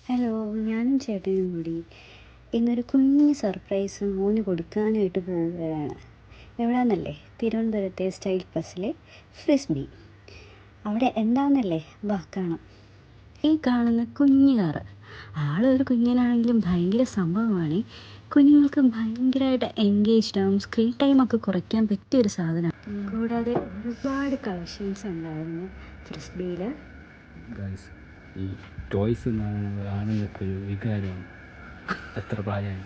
Hello, ഞാനും ചേട്ടനും കൂടി ഇന്നൊരു കുഞ്ഞ് സർപ്രൈസ് മോന് കൊടുക്കാനായിട്ട് പോവുകയാണ്. എവിടെയാണെന്നല്ലേ? തിരുവനന്തപുരത്തെ സ്റ്റൈൽ പ്ലസിലെ ഫ്രിസ്ബി. അവിടെ എന്താണെന്നല്ലേ? വാ കാണാം. ഈ കാണുന്ന കുഞ്ഞു കാറ്, ആളൊരു കുഞ്ഞനാണെങ്കിലും ഭയങ്കര സംഭവമാണ്. കുഞ്ഞുങ്ങൾക്ക് ഭയങ്കരമായിട്ട് എൻഗേജ്ഡ് ആവും, സ്ക്രീൻ ടൈമൊക്കെ കുറയ്ക്കാൻ പറ്റിയൊരു സാധനമാണ്. കൂടാതെ ഒരുപാട് കളക്ഷൻസ് ഉണ്ടായിരുന്നു ഫ്രിസ്ബിയിൽ. ഈ ടോയ്സ് ആണുങ്ങൾക്ക് ഒരു വികാരമാണ്. എത്ര പ്രായമായി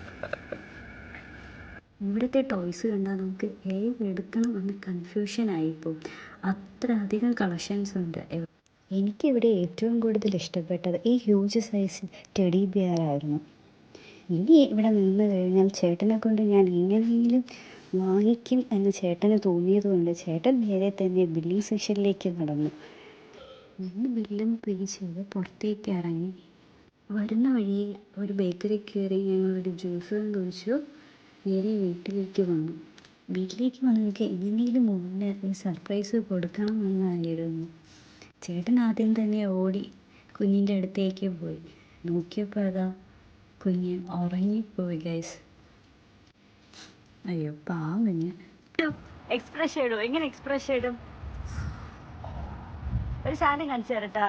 ഇവിടുത്തെ ടോയ്സ് കണ്ടാൽ നമുക്ക് ഏതെടുക്കണം എന്ന് കൺഫ്യൂഷനായിപ്പോൾ. അത്ര അധികം കളക്ഷൻസ് ഉണ്ട്. എനിക്കിവിടെ ഏറ്റവും കൂടുതൽ ഇഷ്ടപ്പെട്ടത് ഈ ഹ്യൂജ് സൈസ് ടെഡി ബിയർ ആയിരുന്നു. ഇനി ഇവിടെ നിന്ന് കഴിഞ്ഞാൽ ചേട്ടനെ കൊണ്ട് ഞാൻ എങ്ങനെയെങ്കിലും വാങ്ങിക്കും എന്ന് ചേട്ടന് തോന്നിയതുകൊണ്ട് ചേട്ടൻ നേരെ തന്നെ ബില്ലിംഗ് സെക്ഷനിലേക്ക് നടന്നു. ബില്ലും പേ ചെയ്ത് പുറത്തേക്ക് ഇറങ്ങി. വരുന്ന വഴിയിൽ ഒരു ബേക്കറി കയറി ഞങ്ങളൊരു ജ്യൂസും കുടിച്ചു. നേരെ വീട്ടിലേക്ക് വന്നു. വീട്ടിലേക്ക് വന്നതൊക്കെ എങ്ങനെയും മുന്നേ ഈ സർപ്രൈസ് കൊടുക്കണമെന്നായിരുന്നു. ചേട്ടൻ ആദ്യം തന്നെ ഓടി കുഞ്ഞിൻ്റെ അടുത്തേക്ക് പോയി. നോക്കിയപ്പോൾ അതാ കുഞ്ഞ് ഉറങ്ങിപ്പോയി ഗൈസ്. അയ്യോ പാവം കുഞ്ഞ്. എക്സ്പ്രഷൻ ഇടും. എങ്ങനെ എക്സ്പ്രഷൻ ഇടും? ഒരു സാധനം കാണിച്ചു തരട്ടാ.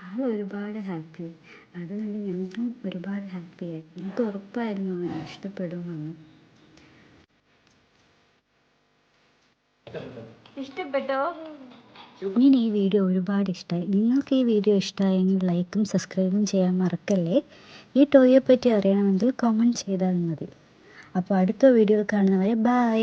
ആൾ ഒരുപാട് ഹാപ്പി. അതുകൊണ്ട് ഞങ്ങളും ഒരുപാട് ഹാപ്പിയായി. എനിക്ക് ഉറപ്പായിരുന്നു അവന് ഇഷ്ടപ്പെടുമെന്ന്. ഇഷ്ടപ്പെട്ടോ? ഇങ്ങനെ ഈ വീഡിയോ ഒരുപാട് ഇഷ്ടമായി. നിങ്ങൾക്ക് ഈ വീഡിയോ ഇഷ്ടമായെങ്കിൽ ലൈക്കും സബ്സ്ക്രൈബും ചെയ്യാൻ മറക്കല്ലേ. ഈ ടോയെ പറ്റി അറിയണമെങ്കിൽ കമൻറ്റ് ചെയ്താൽ മതി. അപ്പോൾ അടുത്ത വീഡിയോ കാണുന്നവരെ ബൈ.